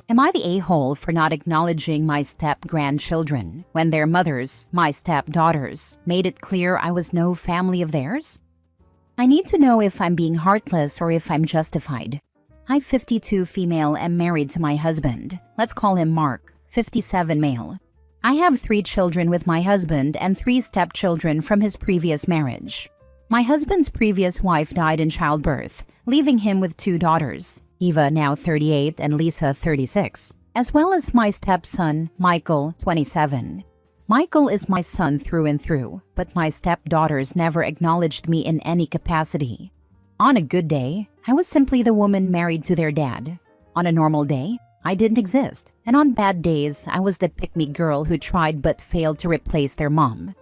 Am I the a-hole for not acknowledging my step-grandchildren when their mothers, my stepdaughters, made it clear I was no family of theirs? I need to know if I'm being heartless or if I'm justified. I, 52 female, am married to my husband. Let's call him Mark, 57 male. I have 3 children with my husband and 3 stepchildren from his previous marriage. My husband's previous wife died in childbirth, leaving him with 2 daughters, Eva, now 38, and Lisa, 36, as well as my stepson, Michael, 27. Michael is my son through and through, but my stepdaughters never acknowledged me in any capacity. On a good day, I was simply the woman married to their dad. On a normal day, I didn't exist, and on bad days, I was the pick-me girl who tried but failed to replace their mom.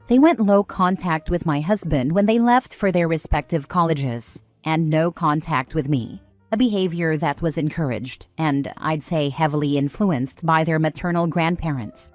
They went low contact with my husband when they left for their respective colleges, and no contact with me. A behavior that was encouraged and, I'd say, heavily influenced by their maternal grandparents.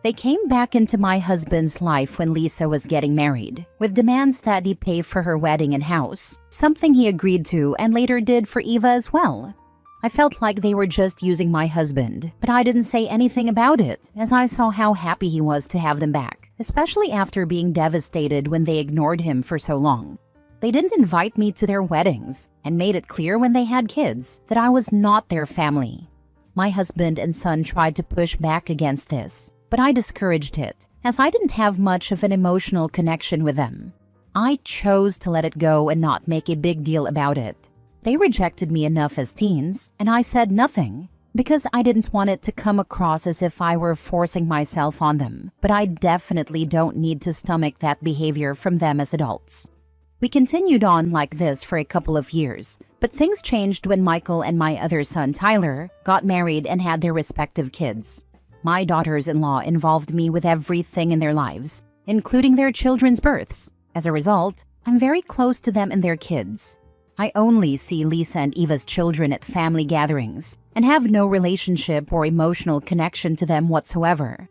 They came back into my husband's life when Lisa was getting married, with demands that he pay for her wedding and house, something he agreed to and later did for Eva as well. I felt like they were just using my husband, but I didn't say anything about it, as I saw how happy he was to have them back, especially after being devastated when they ignored him for so long. They didn't invite me to their weddings and made it clear when they had kids that I was not their family. My husband and son tried to push back against this, but I discouraged it, as I didn't have much of an emotional connection with them. I chose to let it go and not make a big deal about it. They rejected me enough as teens, and I said nothing, because I didn't want it to come across as if I were forcing myself on them, but I definitely don't need to stomach that behavior from them as adults. We continued on like this for a couple of years, but things changed when Michael and my other son Tyler got married and had their respective kids. My daughters-in-law involved me with everything in their lives, including their children's births. As a result, I'm very close to them and their kids. I only see Lisa and Eva's children at family gatherings and have no relationship or emotional connection to them whatsoever.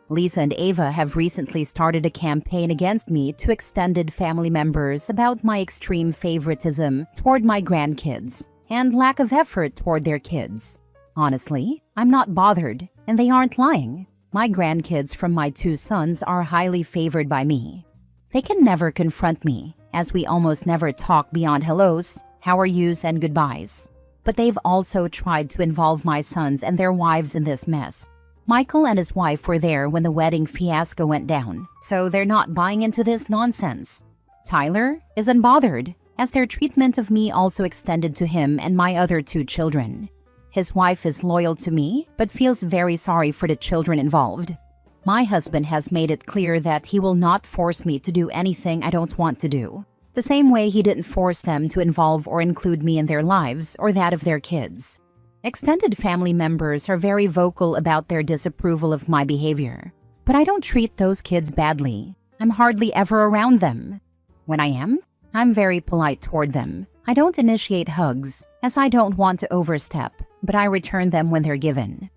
Lisa and Eva have recently started a campaign against me to extended family members about my extreme favoritism toward my grandkids and lack of effort toward their kids. Honestly, I'm not bothered, and they aren't lying. My grandkids from my 2 sons are highly favored by me. They can never confront me, as we almost never talk beyond hellos, how are yous, and goodbyes. But they've also tried to involve my sons and their wives in this mess. Michael and his wife were there when the wedding fiasco went down, so they're not buying into this nonsense. Tyler is unbothered, as their treatment of me also extended to him and my other 2 children. His wife is loyal to me, but feels very sorry for the children involved. My husband has made it clear that he will not force me to do anything I don't want to do, the same way he didn't force them to involve or include me in their lives or that of their kids. Extended family members are very vocal about their disapproval of my behavior, but I don't treat those kids badly. I'm hardly ever around them. When I am, I'm very polite toward them. I don't initiate hugs, as I don't want to overstep, but I return them when they're given.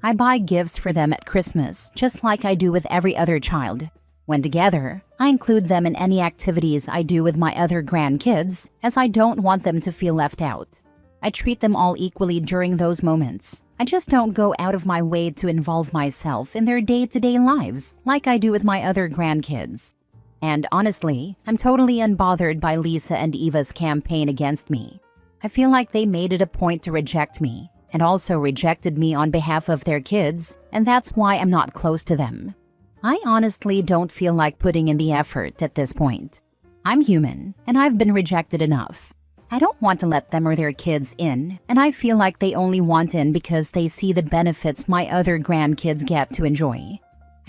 I buy gifts for them at Christmas, just like I do with every other child. When together, I include them in any activities I do with my other grandkids, as I don't want them to feel left out. I treat them all equally during those moments. I just don't go out of my way to involve myself in their day-to-day lives like I do with my other grandkids. And honestly, I'm totally unbothered by Lisa and Eva's campaign against me. I feel like they made it a point to reject me, and also rejected me on behalf of their kids, and that's why I'm not close to them. I honestly don't feel like putting in the effort at this point. I'm human, and I've been rejected enough. I don't want to let them or their kids in, and I feel like they only want in because they see the benefits my other grandkids get to enjoy.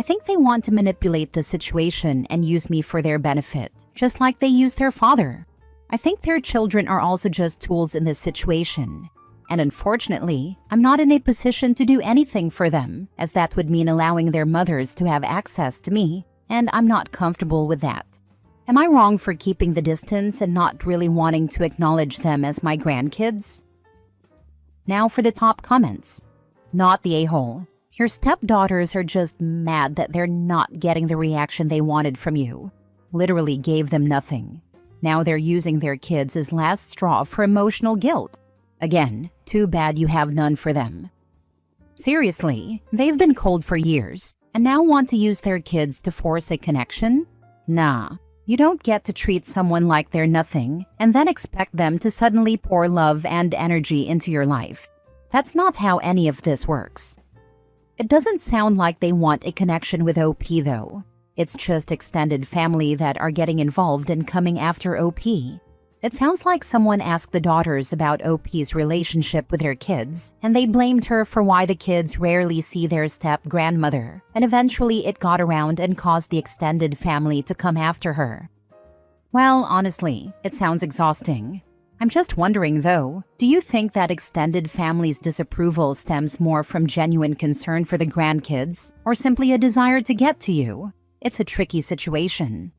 I think they want to manipulate the situation and use me for their benefit, just like they used their father. I think their children are also just tools in this situation. And unfortunately, I'm not in a position to do anything for them, as that would mean allowing their mothers to have access to me, and I'm not comfortable with that. Am I wrong for keeping the distance and not really wanting to acknowledge them as my grandkids? Now for the top comments. Not the a-hole. Your stepdaughters are just mad that they're not getting the reaction they wanted from you. Literally gave them nothing. Now they're using their kids as last straw for emotional guilt. Again, too bad you have none for them. Seriously, they've been cold for years and now want to use their kids to force a connection? Nah, you don't get to treat someone like they're nothing and then expect them to suddenly pour love and energy into your life. That's not how any of this works. It doesn't sound like they want a connection with OP though. It's just extended family that are getting involved and coming after OP. It sounds like someone asked the daughters about OP's relationship with their kids, and they blamed her for why the kids rarely see their step-grandmother, and eventually it got around and caused the extended family to come after her. Well, honestly, it sounds exhausting. I'm just wondering though, do you think that extended family's disapproval stems more from genuine concern for the grandkids, or simply a desire to get to you? It's a tricky situation.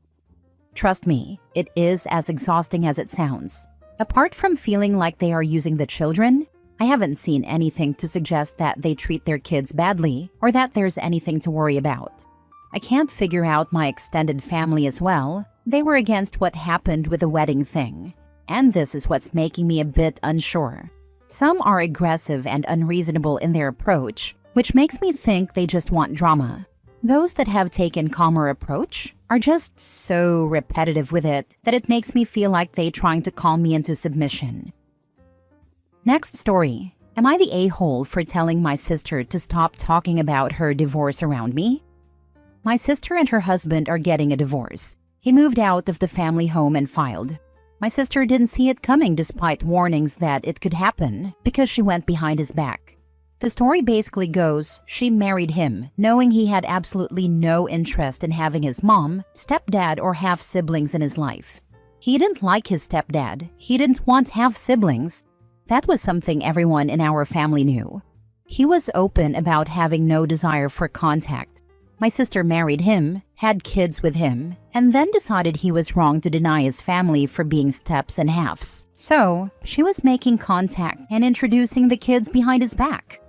Trust me, it is as exhausting as it sounds. Apart from feeling like they are using the children, I haven't seen anything to suggest that they treat their kids badly or that there's anything to worry about. I can't figure out my extended family as well. They were against what happened with the wedding thing. And this is what's making me a bit unsure. Some are aggressive and unreasonable in their approach, which makes me think they just want drama. Those that have taken calmer approach are just so repetitive with it that it makes me feel like they're trying to calm me into submission. Next story. Am I the a-hole for telling my sister to stop talking about her divorce around me? My sister and her husband are getting a divorce. He moved out of the family home and filed. My sister didn't see it coming despite warnings that it could happen because she went behind his back. The story basically goes, she married him, knowing he had absolutely no interest in having his mom, stepdad, or half-siblings in his life. He didn't like his stepdad. He didn't want half-siblings. That was something everyone in our family knew. He was open about having no desire for contact. My sister married him, had kids with him, and then decided he was wrong to deny his family for being steps and halves. So, she was making contact and introducing the kids behind his back.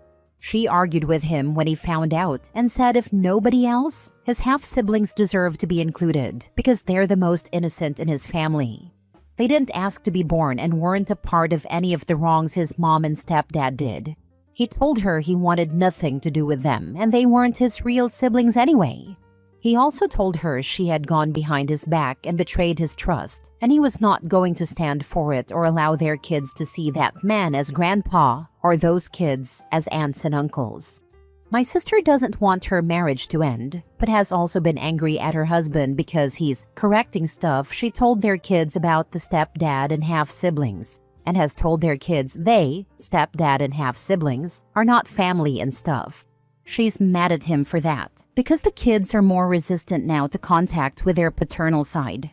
She argued with him when he found out and said if nobody else, his half-siblings deserve to be included because they're the most innocent in his family. They didn't ask to be born and weren't a part of any of the wrongs his mom and stepdad did. He told her he wanted nothing to do with them and they weren't his real siblings anyway. He also told her she had gone behind his back and betrayed his trust, and he was not going to stand for it or allow their kids to see that man as grandpa or those kids as aunts and uncles. My sister doesn't want her marriage to end, but has also been angry at her husband because he's correcting stuff she told their kids about the stepdad and half-siblings, and has told their kids they, stepdad and half-siblings, are not family and stuff. She's mad at him for that, because the kids are more resistant now to contact with their paternal side.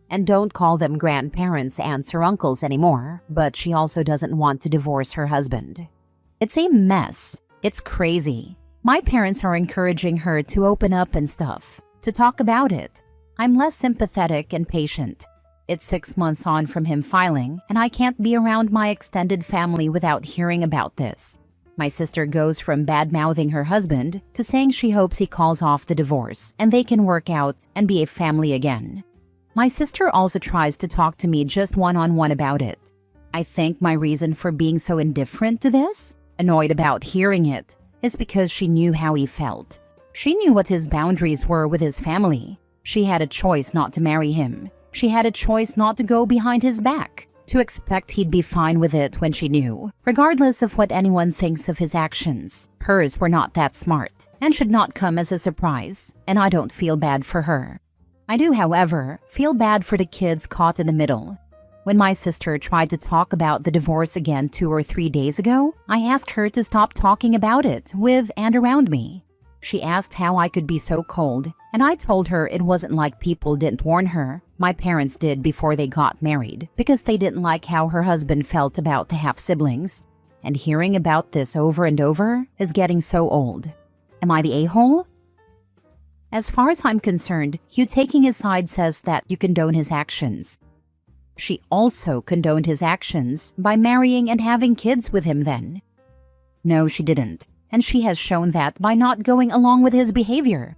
And don't call them grandparents, aunts, or uncles anymore, but she also doesn't want to divorce her husband. It's a mess. It's crazy. My parents are encouraging her to open up and stuff, to talk about it. I'm less sympathetic and patient. It's 6 months on from him filing, and I can't be around my extended family without hearing about this. My sister goes from bad-mouthing her husband to saying she hopes he calls off the divorce and they can work out and be a family again. My sister also tries to talk to me just one-on-one about it. I think my reason for being so indifferent to this, annoyed about hearing it, is because she knew how he felt. She knew what his boundaries were with his family. She had a choice not to marry him. She had a choice not to go behind his back. To expect he'd be fine with it when she knew, regardless of what anyone thinks of his actions. Hers were not that smart, and should not come as a surprise, and I don't feel bad for her. I do, however, feel bad for the kids caught in the middle. When my sister tried to talk about the divorce again 2 or 3 days ago, I asked her to stop talking about it with and around me. She asked how I could be so cold, and I told her it wasn't like people didn't warn her. My parents did before they got married, because they didn't like how her husband felt about the half-siblings. And hearing about this over and over is getting so old. Am I the a-hole? As far as I'm concerned, you taking his side says that you condone his actions. She also condoned his actions by marrying and having kids with him then. No, she didn't. And she has shown that by not going along with his behavior.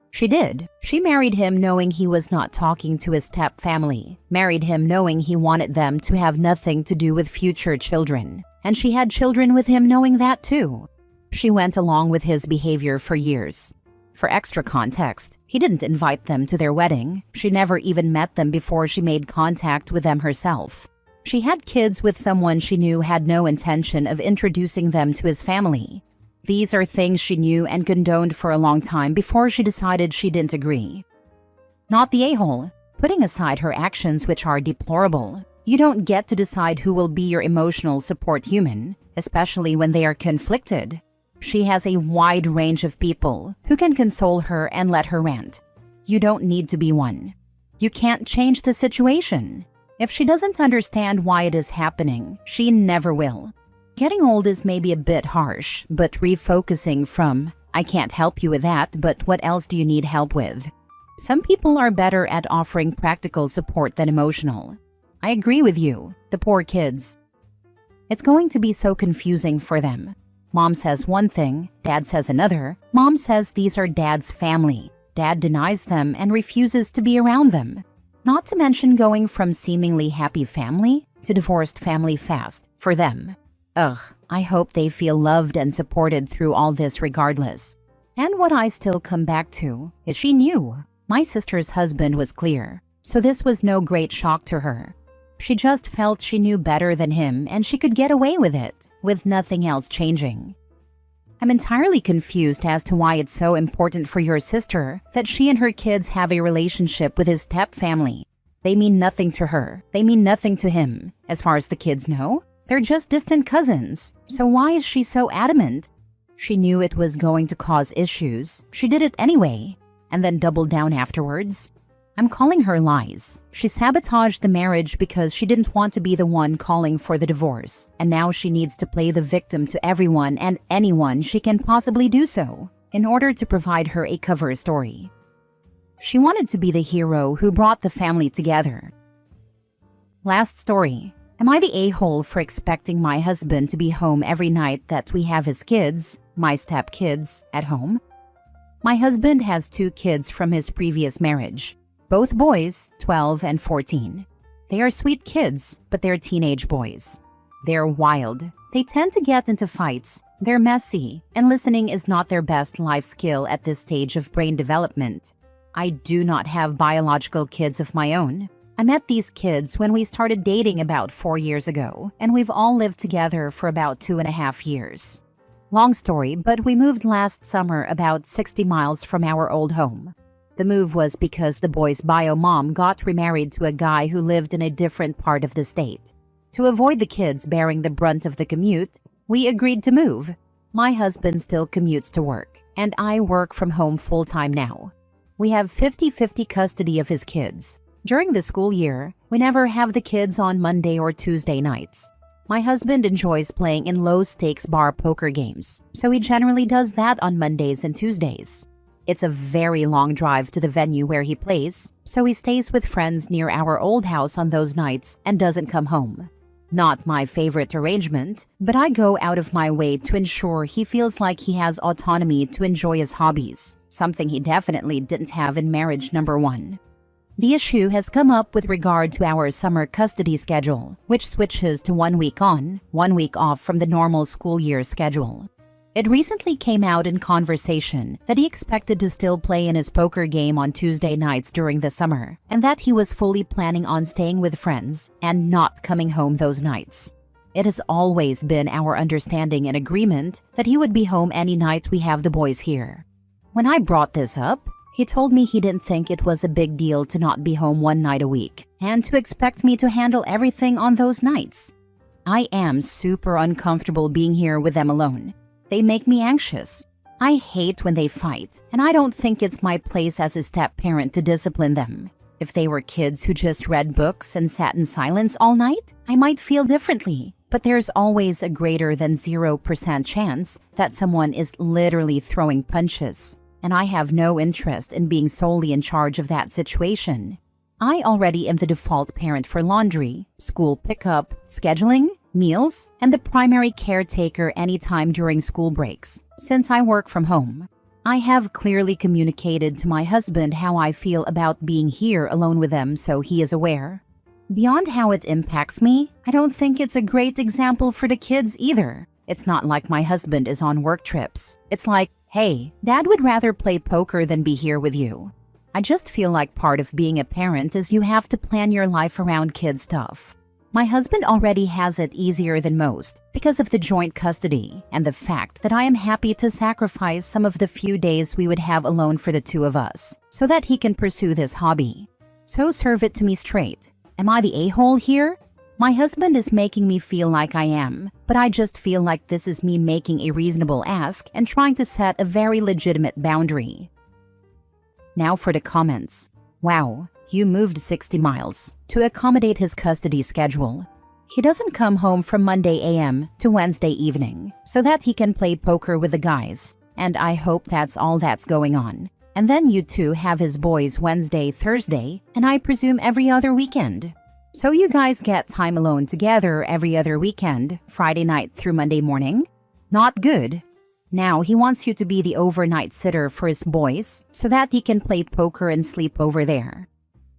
She did. She married him knowing he was not talking to his step family, married him knowing he wanted them to have nothing to do with future children, and she had children with him knowing that too. She went along with his behavior for years. For extra context, he didn't invite them to their wedding. She never even met them before she made contact with them herself. She had kids with someone she knew had no intention of introducing them to his family. These are things she knew and condoned for a long time before she decided she didn't agree. Not the a-hole. Putting aside her actions, which are deplorable, you don't get to decide who will be your emotional support human, especially when they are conflicted. She has a wide range of people who can console her and let her rant. You don't need to be one. You can't change the situation. If she doesn't understand why it is happening, she never will. Getting old is maybe a bit harsh, but refocusing from, I can't help you with that, but what else do you need help with? Some people are better at offering practical support than emotional. I agree with you, the poor kids. It's going to be so confusing for them. Mom says one thing, Dad says another. Mom says these are Dad's family. Dad denies them and refuses to be around them. Not to mention going from seemingly happy family to divorced family fast for them. Ugh, I hope they feel loved and supported through all this regardless. And what I still come back to is she knew. My sister's husband was clear, so this was no great shock to her. She just felt she knew better than him and she could get away with it, with nothing else changing. I'm entirely confused as to why it's so important for your sister that she and her kids have a relationship with his step family. They mean nothing to her. They mean nothing to him. As far as the kids know, they're just distant cousins. So why is she so adamant? She knew it was going to cause issues. She did it anyway, and then doubled down afterwards. I'm calling her lies. She sabotaged the marriage because she didn't want to be the one calling for the divorce, and now she needs to play the victim to everyone and anyone she can possibly do so, in order to provide her a cover story. She wanted to be the hero who brought the family together. Last story. Am I the a-hole for expecting my husband to be home every night that we have his kids, my step-kids, at home? My husband has 2 kids from his previous marriage. Both boys, 12 and 14. They are sweet kids, but they're teenage boys. They're wild. They tend to get into fights. They're messy, and listening is not their best life skill at this stage of brain development. I do not have biological kids of my own. I met these kids when we started dating about 4 years ago, and we've all lived together for about 2.5 years. Long story, but we moved last summer about 60 miles from our old home. The move was because the boy's bio mom got remarried to a guy who lived in a different part of the state. To avoid the kids bearing the brunt of the commute, we agreed to move. My husband still commutes to work, and I work from home full-time now. We have 50-50 custody of his kids. During the school year, we never have the kids on Monday or Tuesday nights. My husband enjoys playing in low-stakes bar poker games, so he generally does that on Mondays and Tuesdays. It's a very long drive to the venue where he plays, so he stays with friends near our old house on those nights and doesn't come home. Not my favorite arrangement, but I go out of my way to ensure he feels like he has autonomy to enjoy his hobbies, something he definitely didn't have in marriage number 1. The issue has come up with regard to our summer custody schedule, which switches to 1 week on, 1 week off from the normal school year schedule. It recently came out in conversation that he expected to still play in his poker game on Tuesday nights during the summer, and that he was fully planning on staying with friends and not coming home those nights. It has always been our understanding and agreement that he would be home any night we have the boys here. When I brought this up, he told me he didn't think it was a big deal to not be home 1 night a week, and to expect me to handle everything on those nights. I am super uncomfortable being here with them alone. They make me anxious. I hate when they fight, and I don't think it's my place as a step-parent to discipline them. If they were kids who just read books and sat in silence all night, I might feel differently. But there's always a greater than 0% chance that someone is literally throwing punches, and I have no interest in being solely in charge of that situation. I already am the default parent for laundry, school pickup, scheduling, meals, and the primary caretaker anytime during school breaks, since I work from home. I have clearly communicated to my husband how I feel about being here alone with them, so he is aware. Beyond how it impacts me, I don't think it's a great example for the kids either. It's not like my husband is on work trips. It's like, hey, Dad would rather play poker than be here with you. I just feel like part of being a parent is you have to plan your life around kid stuff. My husband already has it easier than most because of the joint custody and the fact that I am happy to sacrifice some of the few days we would have alone for the two of us so that he can pursue this hobby. So serve it to me straight. Am I the a-hole here? My husband is making me feel like I am, but I just feel like this is me making a reasonable ask and trying to set a very legitimate boundary. Now for the comments. Wow, you moved 60 miles to accommodate his custody schedule. He doesn't come home from Monday a.m. to Wednesday evening so that he can play poker with the guys, and I hope that's all that's going on. And then you two have his boys Wednesday, Thursday, and I presume every other weekend. So you guys get time alone together every other weekend, Friday night through Monday morning? Not good. Now he wants you to be the overnight sitter for his boys so that he can play poker and sleep over there.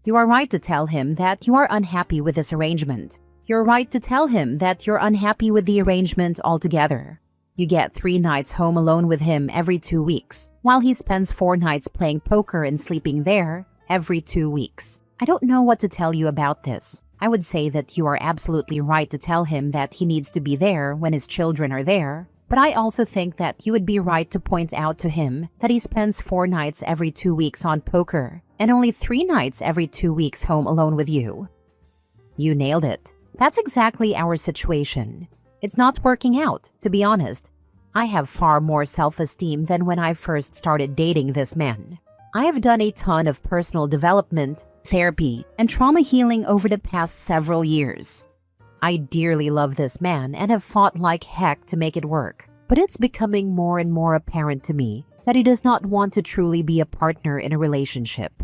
You are right to tell him that you are unhappy with this arrangement. You're right to tell him that you're unhappy with the arrangement altogether. You get 3 nights home alone with him every 2 weeks, while he spends 4 nights playing poker and sleeping there every 2 weeks. I don't know what to tell you about this. I would say that you are absolutely right to tell him that he needs to be there when his children are there, but I also think that you would be right to point out to him that he spends 4 nights every 2 weeks on poker and only 3 nights every 2 weeks home alone with you. You nailed it. That's exactly our situation. It's not working out, to be honest. I have far more self-esteem than when I first started dating this man. I have done a ton of personal development, therapy, and trauma healing over the past several years. I dearly love this man and have fought like heck to make it work, but it's becoming more and more apparent to me that he does not want to truly be a partner in a relationship.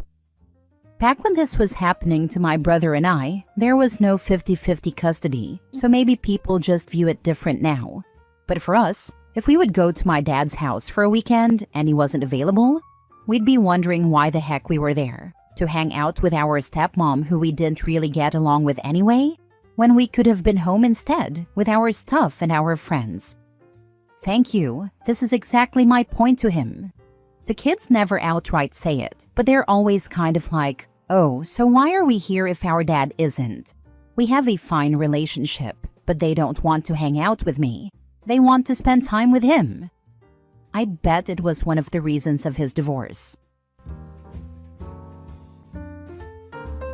Back when this was happening to my brother and I, there was no 50-50 custody, so maybe people just view it different now. But for us, if we would go to my dad's house for a weekend and he wasn't available, we'd be wondering why the heck we were there. To hang out with our stepmom who we didn't really get along with anyway, when we could have been home instead with our stuff and our friends. Thank you. This is exactly my point to him. The kids never outright say it, but they're always kind of like, oh, so why are we here if our dad isn't? We have a fine relationship, but they don't want to hang out with me. They want to spend time with him. I bet it was one of the reasons of his divorce.